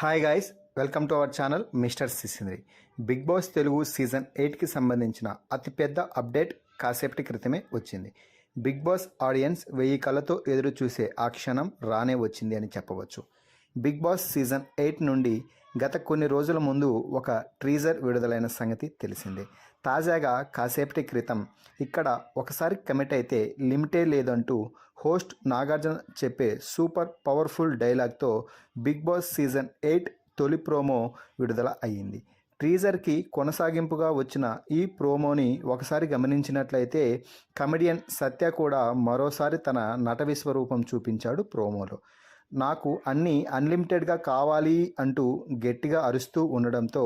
Hi guys, welcome to our channel mister Sisindri. Big boss Telugu season 8కి సంబంధించిన అతిపెద్ద update కాసేపటి క్రితమే వచ్చింది. బిగ్ బాస్ ఆడియన్స్ 1000 కళ్ళతో ఎదురు చూసే ఆ క్షణం రానే వచ్చింది అని చెప్పవచ్చు. బిగ్ బాస్ సీజన్ 8 నుండి గత కొన్ని రోజుల ముందు ఒక ట్రీజర్ విడుదలైన సంగతి తెలిసిందే. తాజాగా కాసేపటి క్రితం ఇక్కడ ఒకసారి కమిట్ అయితే లిమిటే లేదంటూ హోస్ట్ నాగార్జున చెప్పే సూపర్ పవర్ఫుల్ డైలాగ్తో బిగ్ బాస్ సీజన్ 8 తొలి ప్రోమో విడుదల అయ్యింది. ట్రీజర్కి కొనసాగింపుగా వచ్చిన ఈ ప్రోమోని ఒకసారి గమనించినట్లయితే కమెడియన్ సత్య కూడా మరోసారి తన నట విశ్వరూపం చూపించాడు ప్రోమోలో. నాకు అన్నీ అన్లిమిటెడ్గా కావాలి అంటూ గట్టిగా అరుస్తూ ఉండడంతో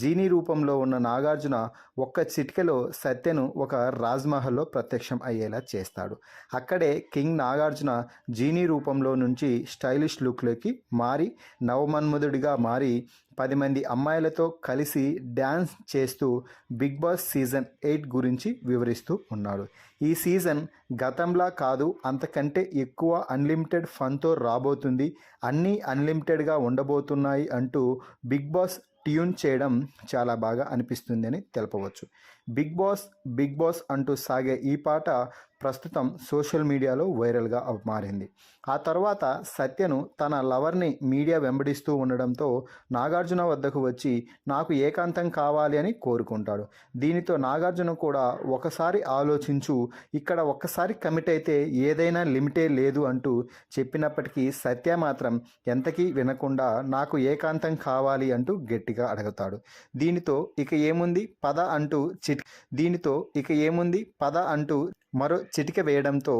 జీనీ రూపంలో ఉన్న నాగార్జున ఒక్క చిటికెలో సత్యను ఒక రాజ్మహల్లో ప్రత్యక్షం అయ్యేలా చేస్తాడు. అక్కడే కింగ్ నాగార్జున జీనీ రూపంలో నుంచి స్టైలిష్ లుక్లోకి మారి నవమన్మధుడిగా మారి 10 మంది అమ్మాయిలతో కలిసి డ్యాన్స్ చేస్తూ బిగ్ బాస్ సీజన్ 8 గురించి వివరిస్తూ ఉన్నాడు. ఈ సీజన్ గతంలా కాదు, అంతకంటే ఎక్కువ అన్లిమిటెడ్ ఫన్తో రాబోతుంది, అన్నీ అన్లిమిటెడ్గా ఉండబోతున్నాయి అంటూ బిగ్ బాస్ ట్యూన్ చేయడం చాలా బాగా అనిపిస్తుంది అని తెలపవచ్చు. బిగ్ బాస్ అంటూ సాగే ఈ పాట ప్రస్తుతం సోషల్ మీడియాలో వైరల్గా మారింది. ఆ తర్వాత సత్యను తన లవర్ని మీడియా వెంబడిస్తూ ఉండడంతో నాగార్జున వద్దకు వచ్చి నాకు ఏకాంతం కావాలి అని కోరుకుంటాడు. దీనితో నాగార్జున కూడా ఒకసారి ఆలోచించు, ఇక్కడ ఒక్కసారి కమిట్ అయితే ఏదైనా లిమిటే లేదు అంటూ చెప్పినప్పటికీ సత్య మాత్రం ఎంతకీ వినకుండా నాకు ఏకాంతం కావాలి అంటూ గట్టిగా అడుగుతాడు. దీనితో ఇక ఏముంది పద అంటూ మరో చిటిక వేయడంతో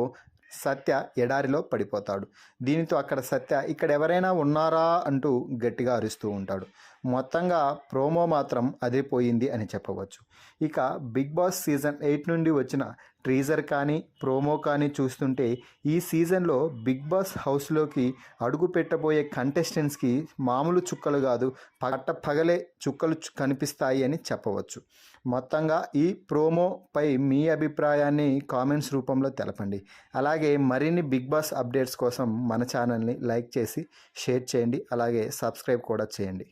సత్య ఎడారిలో పడిపోతాడు. దీనితో అక్కడ సత్య ఇక్కడ ఎవరైనా ఉన్నారా అంటూ గట్టిగా అరుస్తూ ఉంటాడు. మొత్తంగా ప్రోమో మాత్రం అదిరిపోయింది అని చెప్పవచ్చు. ఇక బిగ్ బాస్ సీజన్ 8 నుండి వచ్చిన ట్రీజర్ కానీ ప్రోమో కానీ చూస్తుంటే ఈ సీజన్లో బిగ్ బాస్ హౌస్లోకి అడుగు పెట్టబోయే కంటెస్టెంట్స్కి మామూలు చుక్కలు కాదు, పగలే చుక్కలు కనిపిస్తాయి అని చెప్పవచ్చు. మొత్తంగా ఈ ప్రోమోపై మీ అభిప్రాయాన్ని కామెంట్స్ రూపంలో తెలపండి. అలాగే మరిన్ని బిగ్ బాస్ అప్డేట్స్ కోసం మన ఛానల్ని లైక్ చేసి షేర్ చేయండి, అలాగే సబ్స్క్రైబ్ కూడా చేయండి.